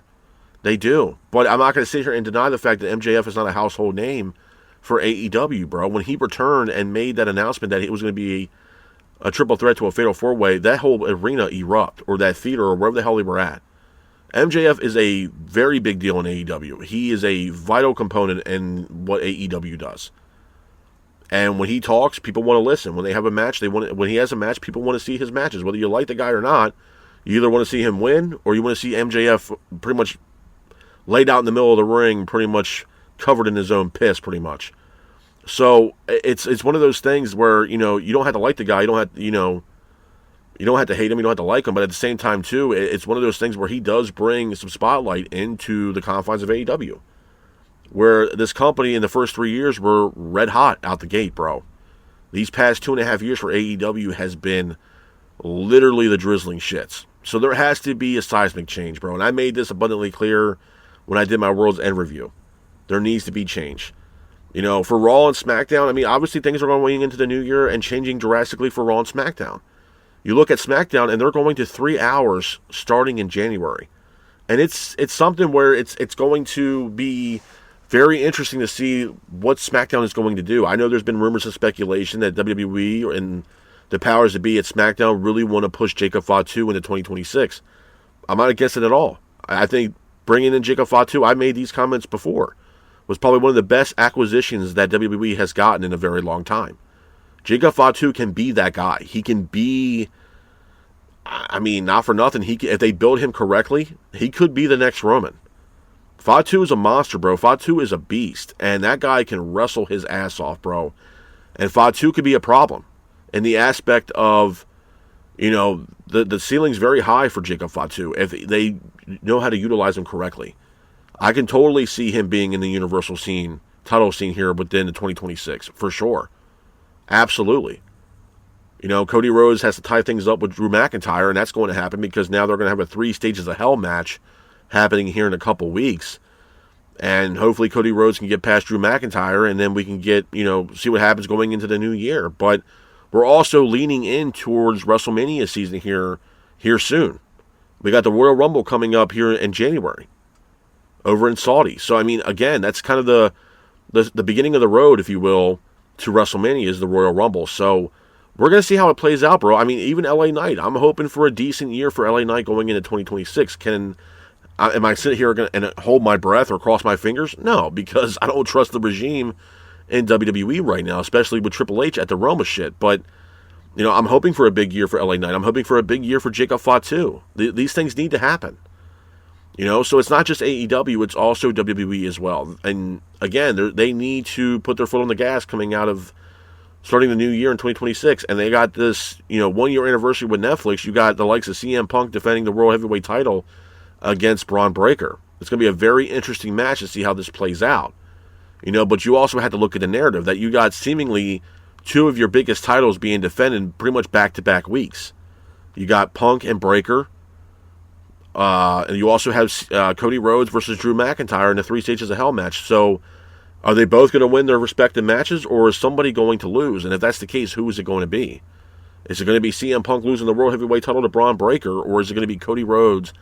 they do. But I'm not going to sit here and deny the fact that MJF is not a household name for AEW, bro. When he returned and made that announcement that it was going to be a triple threat to a fatal four-way, that whole arena erupt, or that theater, or wherever the hell they were at. MJF is a very big deal in AEW. He is a vital component in what AEW does. And when he talks, people want to listen. When they have a match, when he has a match, people want to see his matches. Whether you like the guy or not, you either want to see him win, or you want to see MJF pretty much laid out in the middle of the ring, pretty much covered in his own piss, pretty much. So it's one of those things where, you don't have to like the guy, you don't have to hate him, you don't have to like him, but at the same time too, it's one of those things where he does bring some spotlight into the confines of AEW. Where this company in the first 3 years were red hot out the gate, bro. These past 2.5 years for AEW has been literally the drizzling shits. So there has to be a seismic change, bro. And I made this abundantly clear when I did my World's End review. There needs to be change. For Raw and SmackDown, I mean, obviously things are going into the new year and changing drastically for Raw and SmackDown. You look at SmackDown, and they're going to 3 hours starting in January. And it's something where it's going to be very interesting to see what SmackDown is going to do. I know there's been rumors and speculation that WWE and the powers that be at SmackDown really want to push Jacob Fatu into 2026. I'm not against it at all. I think bringing in Jacob Fatu, I made these comments before, was probably one of the best acquisitions that WWE has gotten in a very long time. Jacob Fatu can be that guy. He can be, I mean, not for nothing, if they build him correctly, he could be the next Roman. Fatu is a monster, bro. Fatu is a beast. And that guy can wrestle his ass off, bro. And Fatu could be a problem in the aspect of, the ceiling's very high for Jacob Fatu if they know how to utilize him correctly. I can totally see him being in the Universal scene, title scene here within the 2026, for sure. Absolutely. Cody Rhodes has to tie things up with Drew McIntyre, and that's going to happen because now they're going to have a 3 Stages of Hell match happening here in a couple weeks, and hopefully Cody Rhodes can get past Drew McIntyre, and then we can get, see what happens going into the new year. But we're also leaning in towards WrestleMania season here soon. We got the Royal Rumble coming up here in January over in Saudi. So I mean, again, that's kind of the beginning of the road, if you will, to WrestleMania is the Royal Rumble. So we're going to see how it plays out, bro. I mean, even LA Knight, I'm hoping for a decent year for LA Knight going into 2026. Am I sitting here and hold my breath or cross my fingers? No, because I don't trust the regime in WWE right now, especially with Triple H at the Roma shit. But, I'm hoping for a big year for LA Knight. I'm hoping for a big year for Jacob Fatu. These things need to happen. So it's not just AEW, it's also WWE as well. And again, they need to put their foot on the gas coming out of starting the new year in 2026. And they got this, 1 year anniversary with Netflix. You got the likes of CM Punk defending the World Heavyweight title against Braun Breaker. It's going to be a very interesting match to see how this plays out. But you also have to look at the narrative that you got seemingly 2 of your biggest titles being defended pretty much back-to-back weeks. You got Punk and Breaker. And you also have Cody Rhodes versus Drew McIntyre in the 3 Stages of Hell match. So are they both going to win their respective matches, or is somebody going to lose? And if that's the case, who is it going to be? Is it going to be CM Punk losing the World Heavyweight title to Braun Breaker, or is it going to be Cody Rhodes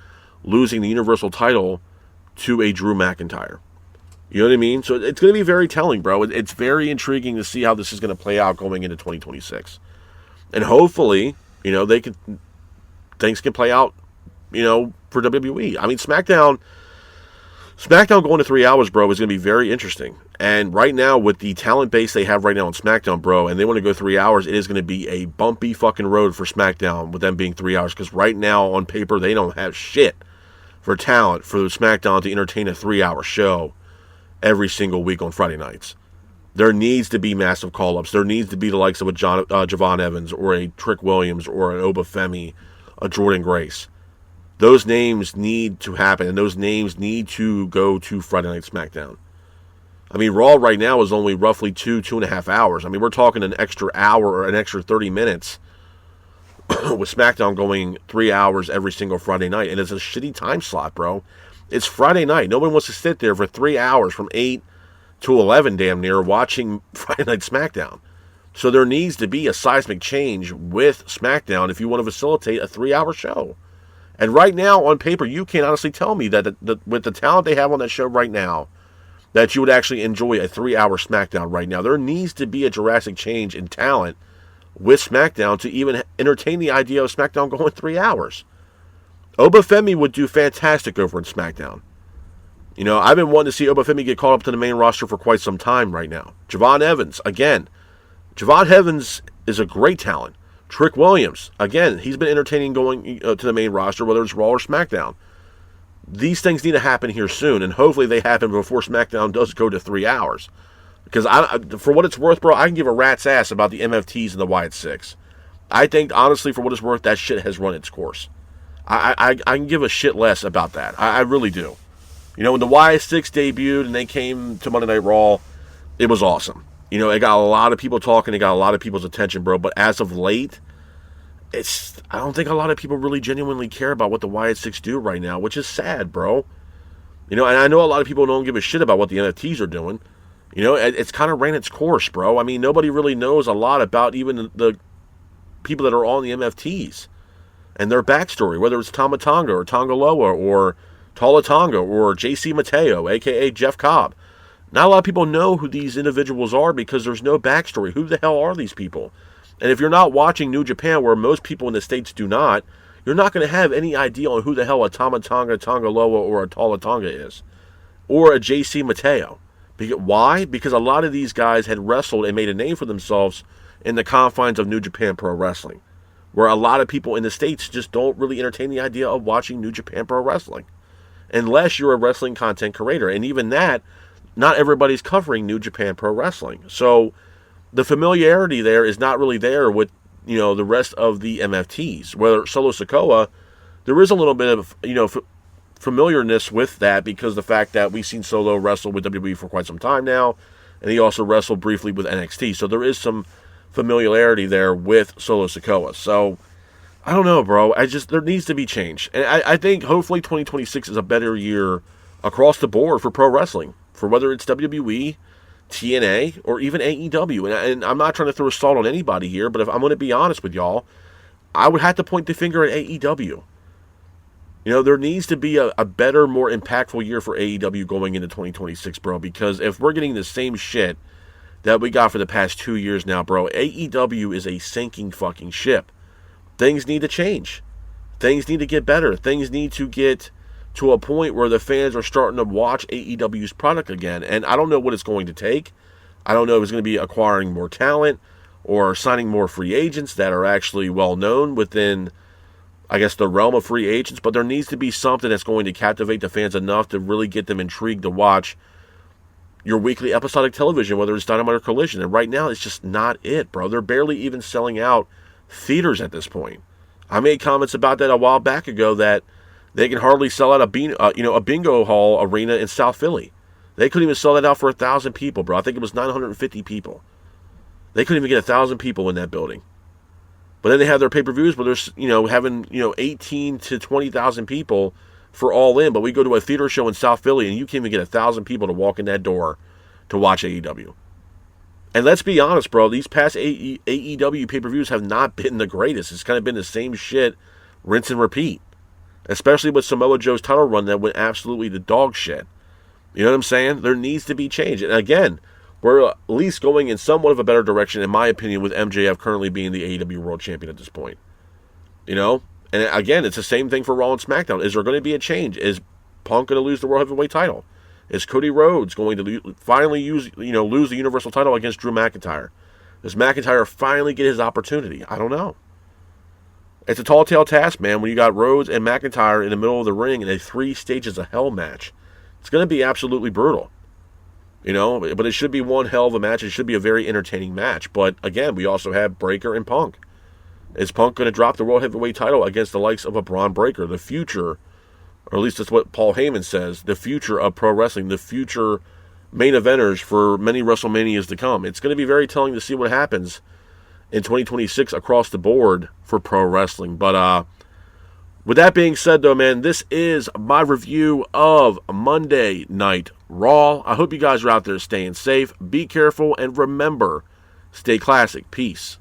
losing the Universal title to a Drew McIntyre? You know what I mean? So it's going to be very telling, bro. It's very intriguing to see how this is going to play out going into 2026. And hopefully, things can play out, for WWE. I mean, SmackDown going to 3 hours, bro, is going to be very interesting. And right now, with the talent base they have right now on SmackDown, bro, and they want to go 3 hours, it is going to be a bumpy fucking road for SmackDown with them being 3 hours. Because right now, on paper, they don't have shit for talent for SmackDown to entertain a 3-hour show every single week on Friday nights. There needs to be massive call-ups. There needs to be the likes of a Javon Evans or a Trick Williams or an Oba Femi, a Jordan Grace. Those names need to happen, and those names need to go to Friday Night SmackDown. I mean, Raw right now is only roughly 2.5 hours. I mean, we're talking an extra hour or an extra 30 minutes with SmackDown going 3 hours every single Friday night, and it's a shitty time slot, bro. It's Friday night. Nobody wants to sit there for 3 hours from 8 to 11 damn near watching Friday Night SmackDown. So there needs to be a seismic change with SmackDown if you want to facilitate a 3-hour show. And right now, on paper, you can't honestly tell me that with the talent they have on that show right now, that you would actually enjoy a 3-hour SmackDown right now. There needs to be a drastic change in talent with SmackDown to even entertain the idea of SmackDown going 3 hours. Obafemi would do fantastic over in SmackDown. You know, I've been wanting to see Obafemi get called up to the main roster for quite some time right now. Javon Evans, again. Javon Evans is a great talent. Trick Williams, again, he's been entertaining going to the main roster, whether it's Raw or SmackDown. These things need to happen here soon, and hopefully they happen before SmackDown does go to 3 hours. Because for what it's worth, bro, I can give a rat's ass about the MFTs and the Wyatt Six. I think, honestly, for what it's worth, that shit has run its course. I can give a shit less about that. I really do. You know, when the Wyatt Six debuted and they came to Monday Night Raw, it was awesome. You know, it got a lot of people talking. It got a lot of people's attention, bro. But as of late, I don't think a lot of people really genuinely care about what the Wyatt Six do right now, which is sad, bro. You know, and I know a lot of people don't give a shit about what the NFTs are doing. You know, it's kind of ran its course, bro. I mean, nobody really knows a lot about even the people that are on the MFTs and their backstory, whether it's Tama Tonga or Tongaloa or Tala Tonga or JC Mateo, a.k.a. Jeff Cobb. Not a lot of people know who these individuals are because there's no backstory. Who the hell are these people? And if you're not watching New Japan, where most people in the States do not, you're not going to have any idea on who the hell a Tama Tonga, Tongaloa, or a Tala Tonga is. Or a JC Mateo. Why? Because a lot of these guys had wrestled and made a name for themselves in the confines of New Japan Pro Wrestling. Where a lot of people in the States just don't really entertain the idea of watching New Japan Pro Wrestling. Unless you're a wrestling content creator. And even that, not everybody's covering New Japan Pro Wrestling. So the familiarity there is not really there with, you know, the rest of the MFTs. Where Solo Sikoa, there is a little bit of, you know, familiarness with that because the fact that we've seen Solo wrestle with WWE for quite some time now, and he also wrestled briefly with NXT. So there is some familiarity there with Solo Sikoa. So I don't know, bro. There needs to be change. And I think hopefully 2026 is a better year across the board for pro wrestling. For whether it's WWE, TNA, or even AEW. And I'm not trying to throw a salt on anybody here, but if I'm going to be honest with y'all, I would have to point the finger at AEW. You know, there needs to be a better, more impactful year for AEW going into 2026, bro. Because if we're getting the same shit that we got for the past 2 years now, bro, AEW is a sinking fucking ship. Things need to change. Things need to get better. Things need to get to a point where the fans are starting to watch AEW's product again. And I don't know what it's going to take. I don't know if it's going to be acquiring more talent or signing more free agents that are actually well known within, I guess, the realm of free agents. But there needs to be something that's going to captivate the fans enough to really get them intrigued to watch your weekly episodic television, whether it's Dynamite or Collision. And right now, it's just not it, bro. They're barely even selling out theaters at this point. I made comments about that a while back ago that they can hardly sell out a bingo hall arena in South Philly. They couldn't even sell that out for 1,000 people, bro. I think it was 950 people. They couldn't even get 1,000 people in that building. But then they have their pay-per-views where there's, having, 18 to 20,000 people for All In. But we go to a theater show in South Philly and you can't even get 1,000 people to walk in that door to watch AEW. And let's be honest, bro. These past AEW pay-per-views have not been the greatest. It's kind of been the same shit, rinse and repeat. Especially with Samoa Joe's title run that went absolutely to dog shit. You know what I'm saying? There needs to be change. And again, we're at least going in somewhat of a better direction, in my opinion, with MJF currently being the AEW World Champion at this point. You know? And again, it's the same thing for Raw and SmackDown. Is there going to be a change? Is Punk going to lose the World Heavyweight title? Is Cody Rhodes going to finally lose the Universal title against Drew McIntyre? Does McIntyre finally get his opportunity? I don't know. It's a tall tale task, man, when you got Rhodes and McIntyre in the middle of the ring in a 3 stages of hell match. It's going to be absolutely brutal. But it should be one hell of a match. It should be a very entertaining match. But again, we also have Breakker and Punk. Is Punk going to drop the World Heavyweight title against the likes of a Braun Breaker? The future, or at least that's what Paul Heyman says, the future of pro wrestling, the future main eventers for many WrestleManias to come. It's going to be very telling to see what happens in 2026 across the board for pro wrestling. But with that being said, though, man, this is my review of Monday Night Raw. I hope you guys are out there staying safe. Be careful, and remember, stay classic. Peace.